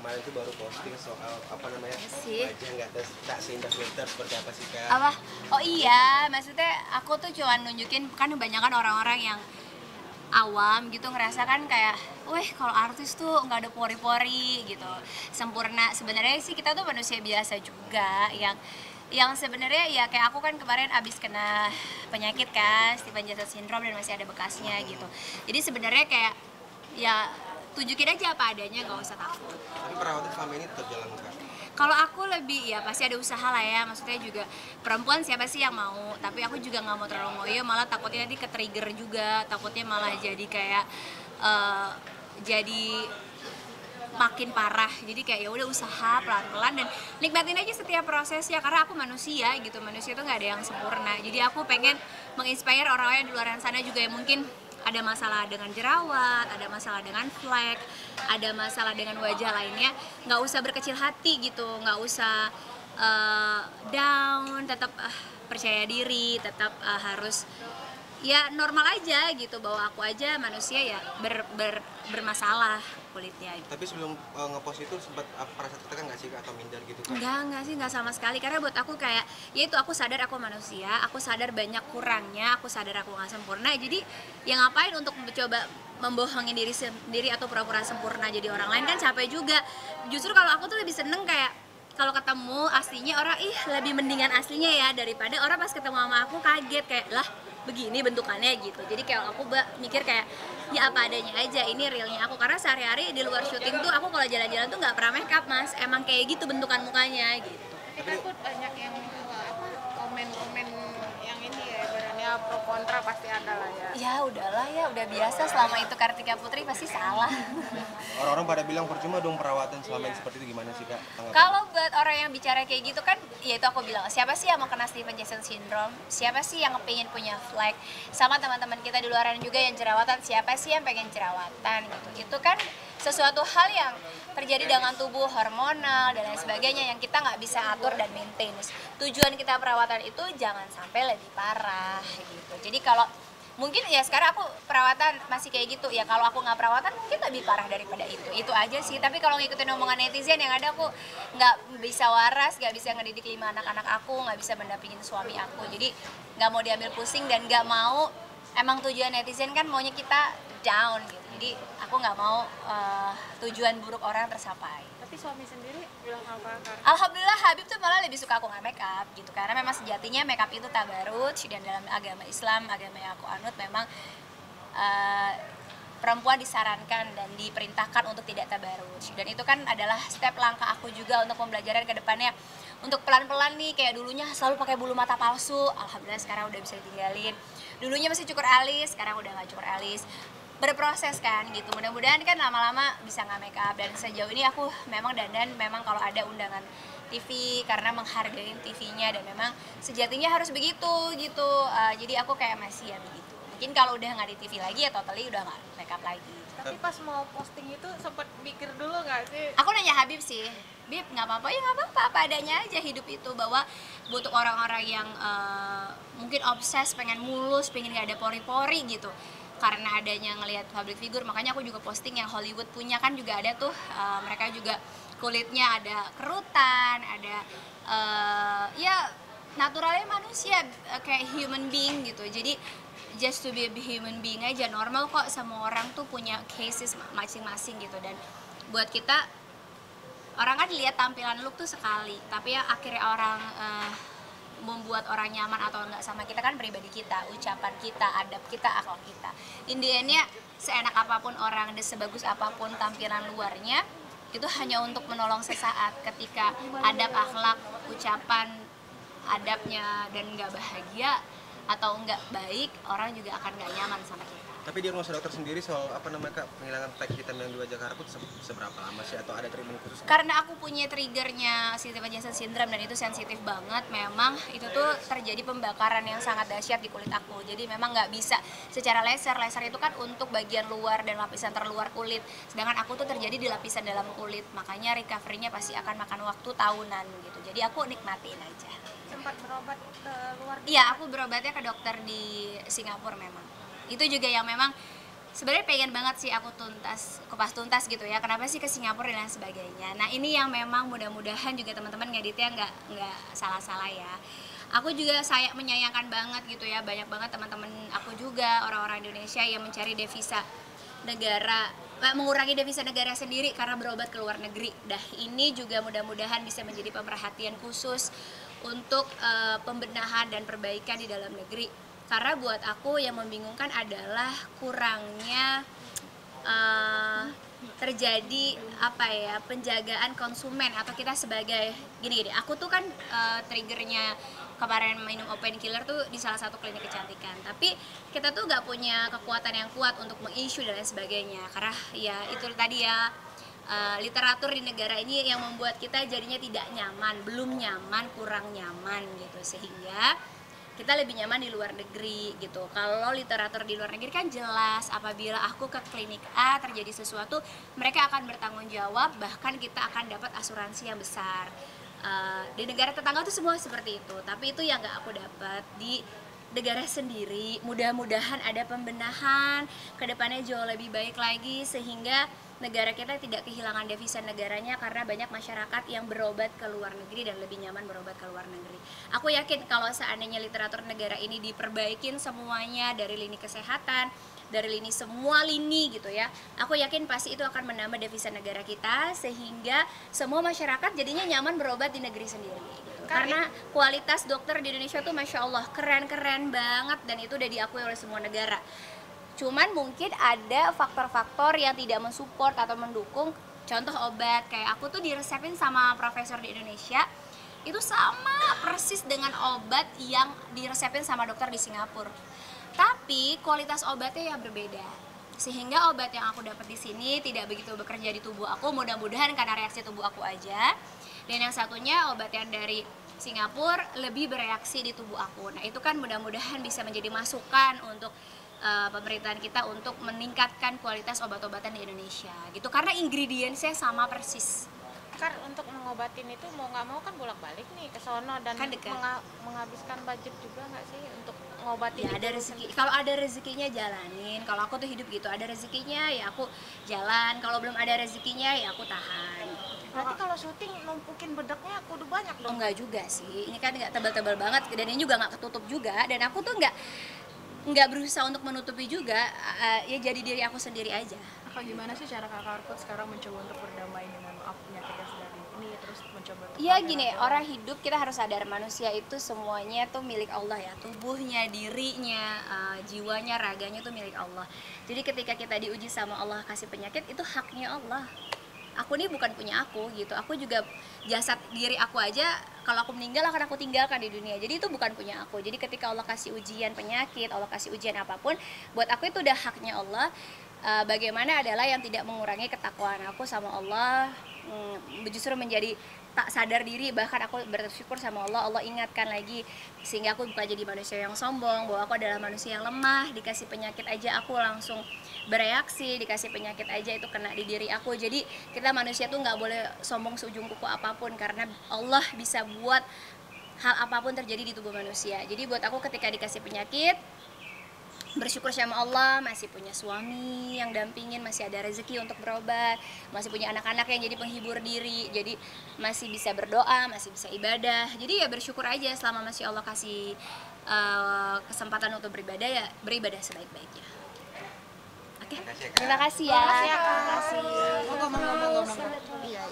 kemarin tuh baru posting soal apa namanya sih. wajah nggak tak seindah filter, seperti apa sih Kak? Apa? Oh iya, maksudnya aku tuh cuma nunjukin, kan kebanyakan orang-orang yang awam gitu ngerasa kan kayak, weh kalau artis tuh nggak ada pori-pori gitu, sempurna. Sebenarnya sih kita tuh manusia biasa juga yang sebenarnya ya kayak aku kan kemarin abis kena penyakit kan Stevens-Johnson syndrome dan masih ada bekasnya gitu. Jadi sebenarnya kayak ya tunjukin aja apa adanya, nggak usah takut. Tapi perawatan selama ini tetap jalan Kak? Kalau aku lebih ya pasti ada usaha lah ya, maksudnya juga perempuan siapa sih yang mau, tapi aku juga nggak mau terlalu ngoyo, malah takutnya nanti ke trigger juga, takutnya malah jadi kayak jadi makin parah. Jadi kayak ya udah usaha pelan-pelan dan nikmatin aja setiap prosesnya, karena aku manusia gitu, manusia itu nggak ada yang sempurna. Jadi aku pengen menginspire orang-orang di luar sana juga yang mungkin ada masalah dengan jerawat, ada masalah dengan flek, ada masalah dengan wajah lainnya, nggak usah berkecil hati gitu, nggak usah down, tetap percaya diri, tetap harus ya normal aja gitu, bahwa aku aja manusia ya bermasalah kulitnya gitu. Tapi sebelum ngepost itu sempat merasa tertekan nggak sih Kak, atau minder gitu Kak? Enggak sih, enggak sama sekali, karena buat aku kayak ya itu, aku sadar aku manusia, aku sadar banyak kurangnya, aku sadar aku nggak sempurna. Jadi ya ngapain untuk mencoba membohongin diri sendiri atau pura-pura sempurna jadi orang lain, kan capek juga. Justru kalau aku tuh lebih seneng kayak kalau ketemu aslinya orang, ih lebih mendingan aslinya ya, daripada orang pas ketemu sama aku kaget kayak lah begini bentukannya gitu. Jadi kayak aku mikir kayak ya apa adanya aja, ini realnya aku, karena sehari-hari di luar syuting tuh aku kalau jalan-jalan tuh nggak pernah make up mas, emang kayak gitu bentukan mukanya gitu. Tapi takut banyak yang komen-komen yang ini ya, ibaratnya pro kontra pasti ada lah ya. Ya udahlah ya, udah biasa, selama itu Kartika Putri pasti salah. Orang-orang pada bilang percuma dong perawatan selama ini, seperti itu gimana sih Kak? Kalau buat orang yang bicara kayak gitu kan, ya itu aku bilang, siapa sih yang mau kena Stevens-Johnson syndrome? Siapa sih yang kepingin punya flek? Sama teman-teman kita di luaran juga yang jerawatan, siapa sih yang pengen jerawatan gitu? Itu kan sesuatu hal yang terjadi dengan tubuh, hormonal dan lain sebagainya, yang kita nggak bisa atur dan maintain. Tujuan kita perawatan itu jangan sampai lebih parah gitu. Jadi kalau mungkin ya sekarang aku perawatan masih kayak gitu ya, kalau aku nggak perawatan mungkin lebih parah daripada itu aja sih. Tapi kalau ngikutin omongan netizen yang ada, aku nggak bisa waras, nggak bisa ngedidik 5 anak-anak aku, nggak bisa mendampingin suami aku, jadi nggak mau diambil pusing dan nggak mau, emang tujuan netizen kan maunya kita down gitu, jadi aku nggak mau tujuan buruk orang tercapai. Tapi suami sendiri bilang apa Kak? Alhamdulillah Habib tuh malah lebih suka aku nggak make up gitu, karena memang sejatinya make up itu tabaruj, dan dalam agama Islam, agama yang aku anut, memang perempuan disarankan dan diperintahkan untuk tidak tabaruj, dan itu kan adalah step langkah aku juga untuk pembelajaran ke depannya, untuk pelan-pelan nih. Kayak dulunya selalu pakai bulu mata palsu, alhamdulillah sekarang udah bisa ditinggalin. Dulunya masih cukur alis, sekarang udah nggak cukur alis. Berproses kan gitu, mudah-mudahan kan lama-lama bisa nggak make up. Dan sejauh ini aku memang dandan memang kalau ada undangan TV, karena menghargai TV-nya, dan memang sejatinya harus begitu gitu. Jadi aku kayak masih ya begitu. Mungkin kalau udah nggak di TV lagi ya totally udah nggak make up lagi. Tapi pas mau posting itu sempat mikir dulu nggak sih? Aku nanya Habib sih, Bib nggak apa-apa ya, nggak apa-apa, apa adanya aja hidup itu, bahwa butuh orang-orang yang mungkin obses pengen mulus, pengen nggak ada pori-pori gitu, karena adanya ngelihat public figure. Makanya aku juga posting yang Hollywood punya kan juga ada tuh, mereka juga kulitnya ada kerutan, ada ya naturalnya manusia, kayak human being gitu. Jadi just to be a human being aja, normal kok, semua orang tuh punya cases masing-masing gitu. Dan buat kita, orang kan lihat tampilan look tuh sekali, tapi ya akhirnya orang membuat orang nyaman atau enggak sama kita kan pribadi kita, ucapan kita, adab kita, akhlak kita. In the end-nya, seenak apapun orang dan sebagus apapun tampilan luarnya, itu hanya untuk menolong sesaat. Ketika adab, akhlak, ucapan, adabnya dan nggak bahagia atau nggak baik, orang juga akan nggak nyaman sama kita. Tapi di rumah dokter sendiri soal apa namanya Kak, penghilangan flek hitam yang di wajah Kak Arput seberapa lama sih, atau ada treatment khusus? Karena aku punya triggernya Stevens-Johnson syndrome dan itu sensitif banget, memang itu tuh terjadi pembakaran yang sangat dahsyat di kulit aku. Jadi memang nggak bisa secara laser itu kan untuk bagian luar dan lapisan terluar kulit, sedangkan aku tuh terjadi di lapisan dalam kulit, makanya recovery-nya pasti akan makan waktu tahunan gitu. Jadi aku nikmatin aja. Sempat berobat ke luar? Iya, aku berobatnya ke dokter di Singapura memang. Itu juga yang memang sebenarnya pengen banget sih aku kupas tuntas gitu ya, kenapa sih ke Singapura dan lain sebagainya. Nah ini yang memang mudah-mudahan juga teman-teman ngeditnya nggak salah-salah ya. Aku juga menyayangkan banget gitu ya, banyak banget teman-teman aku juga orang-orang Indonesia yang mencari devisa negara, mengurangi devisa negara sendiri karena berobat ke luar negeri. Dah ini juga mudah-mudahan bisa menjadi pemerhatian khusus untuk pembenahan dan perbaikan di dalam negeri. Karena buat aku yang membingungkan adalah kurangnya terjadi penjagaan konsumen atau kita sebagai gini, aku tuh kan triggernya kemarin minum open killer tuh di salah satu klinik kecantikan, tapi kita tuh nggak punya kekuatan yang kuat untuk mengisu dan lain sebagainya karena ya itu tadi ya, literatur di negara ini yang membuat kita jadinya tidak nyaman, belum nyaman, kurang nyaman gitu, sehingga kita lebih nyaman di luar negeri gitu. Kalau literatur di luar negeri kan jelas, apabila aku ke klinik A terjadi sesuatu, mereka akan bertanggung jawab, bahkan kita akan dapat asuransi yang besar. Di negara tetangga tuh semua seperti itu, tapi itu yang nggak aku dapat di negara sendiri. Mudah-mudahan ada pembenahan, kedepannya jauh lebih baik lagi sehingga negara kita tidak kehilangan devisa negaranya karena banyak masyarakat yang berobat ke luar negeri dan lebih nyaman berobat ke luar negeri. Aku yakin kalau seandainya literatur negara ini diperbaikin semuanya dari lini kesehatan, dari lini semua lini gitu ya, aku yakin pasti itu akan menambah devisa negara kita sehingga semua masyarakat jadinya nyaman berobat di negeri sendiri gitu. Karena kualitas dokter di Indonesia tuh Masya Allah keren-keren banget dan itu udah diakui oleh semua negara. Cuman mungkin ada faktor-faktor yang tidak mensupport atau mendukung. Contoh obat, kayak aku tuh diresepin sama profesor di Indonesia itu sama persis dengan obat yang diresepin sama dokter di Singapura. Tapi kualitas obatnya ya berbeda. Sehingga obat yang aku dapat di sini tidak begitu bekerja di tubuh aku, mudah-mudahan karena reaksi tubuh aku aja. Dan yang satunya obat yang dari Singapura lebih bereaksi di tubuh aku. Nah, itu kan mudah-mudahan bisa menjadi masukan untuk pemerintahan kita untuk meningkatkan kualitas obat-obatan di Indonesia gitu, karena ingredientsnya sama persis. Kan untuk mengobatin itu mau nggak mau kan bolak-balik nih ke sono dan Kan menghabiskan budget juga nggak sih untuk ngobatin ya, ada rezeki. Kalau ada rezekinya jalanin. Kalau aku tuh hidup gitu, ada rezekinya ya aku jalan, kalau belum ada rezekinya ya aku tahan. Berarti kalau syuting numpukin bedaknya kudu banyak Oh, dong. enggak juga sih, ini kan nggak tebal-tebal banget dan ini juga nggak ketutup juga, dan aku tuh nggak berusaha untuk menutupi juga, ya jadi diri aku sendiri aja. Kakak gimana sih cara kakak Arput sekarang mencoba untuk berdamai dengan penyakit yang sedang ini, terus mencoba untuk Iya gini, orang hidup kita harus sadar manusia itu semuanya tuh milik Allah ya, tubuhnya, dirinya, jiwanya, raganya tuh milik Allah. Jadi ketika kita diuji sama Allah kasih penyakit itu haknya Allah. Aku nih bukan punya aku gitu, aku juga jasad diri aku aja kalau aku meninggal akan aku tinggalkan di dunia, jadi itu bukan punya aku. Jadi ketika Allah kasih ujian penyakit, Allah kasih ujian apapun, buat aku itu udah haknya Allah. Bagaimana adalah yang tidak mengurangi ketakwaan aku sama Allah, justru menjadi tak sadar diri, bahkan aku bersyukur sama Allah, Allah ingatkan lagi sehingga aku bukan jadi manusia yang sombong bahwa aku adalah manusia yang lemah, dikasih penyakit aja aku langsung bereaksi, dikasih penyakit aja itu kena di diri aku. Jadi kita manusia tuh nggak boleh sombong seujung kuku apapun karena Allah bisa buat hal apapun terjadi di tubuh manusia. Jadi buat aku ketika dikasih penyakit, bersyukur sama Allah masih punya suami yang dampingin, masih ada rezeki untuk berobat, masih punya anak-anak yang jadi penghibur diri, jadi masih bisa berdoa, masih bisa ibadah. Jadi ya bersyukur aja selama masih Allah kasih kesempatan untuk beribadah, ya beribadah sebaik-baiknya. Oke, terima kasih ya. Terima kasih ya, Kak. Terima kasih. Ngomong-ngomong. Iya.